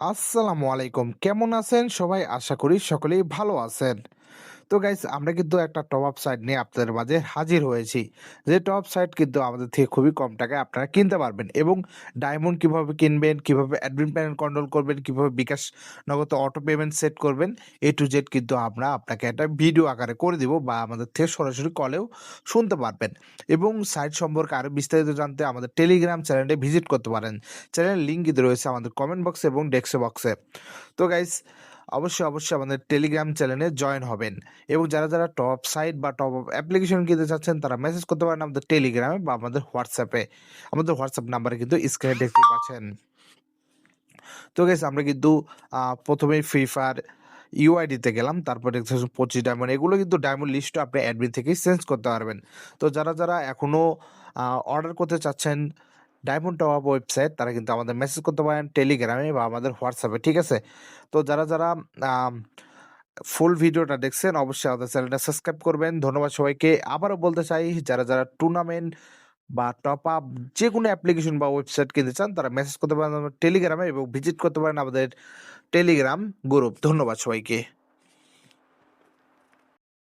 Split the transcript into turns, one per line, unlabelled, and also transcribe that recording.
আসসালামু আলাইকুম। কেমন আছেন সবাই? আশা করি সকলেই ভালো আছেন। তো গাইস আমরা কিন্তু একটা টপ আপ সাইট নিয়ে আপনাদের মাঝে হাজির হয়েছি। যে টপ আপ সাইট কিন্তু আমাদের থেকে খুবই কম টাকায় আপনারা কিনতে পারবেন এবং ডায়মন্ড কিভাবে কিনবেন, কিভাবে অ্যাডমিন প্যানেল কন্ট্রোল করবেন, কিভাবে বিকাশ নগদ অটো পেমেন্ট সেট করবেন, A to Z কিন্তু আমরা আপনাকে একটা ভিডিও আকারে করে দিব বা আমাদের থেকে সরাসরি কলেও শুনতে পারবেন। এবং সাইট সম্পর্কে আরো বিস্তারিত জানতে আমাদের টেলিগ্রাম চ্যানেলে ভিজিট করতে পারেন। চ্যানেলের লিঙ্ক কিন্তু রয়েছে আমাদের কমেন্ট বক্সে এবং ডেস্ক বক্সে। তো গাইস অবশ্যই আমাদের টেলিগ্রাম চ্যানেলে জয়েন হবেন এবং যারা টপ সাইট বা টপ আপ অ্যাপ্লিকেশন কিনতে চাচ্ছেন তারা মেসেজ করতে পারেন আমাদের টেলিগ্রামে বা আমাদের হোয়াটসঅ্যাপে। আমাদের হোয়াটসঅ্যাপ নাম্বারে কিন্তু স্ক্রিনে দেখতে পাচ্ছেন। তো গাইস আমরা কিন্তু ১ম এই ফ্রি ফায়ার ইউআইডি তে গেলাম। তারপর দেখতেছেন ২৫ ডায়মন্ড। এগুলো কিন্তু ডায়মন্ড লিস্টও আপনি অ্যাডমিন থেকেই চেঞ্জ করতে পারবেন। তো যারা এখনো অর্ডার করতে চাচ্ছেন ডায়মন্ড টপ আপ ওয়েবসাইট তারা কিন্তু আমাদের মেসেজ করতে পারেন টেলিগ্রামে বা আমাদের হোয়াটসঅ্যাপে, ঠিক আছে? তো যারা আম ফুল ভিডিওটা দেখছেন অবশ্যই আমাদের চ্যানেলটা সাবস্ক্রাইব করবেন। ধন্যবাদ সবাইকে। আবারও বলতে চাই যারা টুর্নামেন্ট বা টপ আপ যেকোনো অ্যাপ্লিকেশন বা ওয়েবসাইট কিনতে চান তারা মেসেজ করতে পারেন আমাদের টেলিগ্রামে এবং ভিজিট করতে পারেন আমাদের টেলিগ্রাম গ্রুপ। ধন্যবাদ সবাইকে।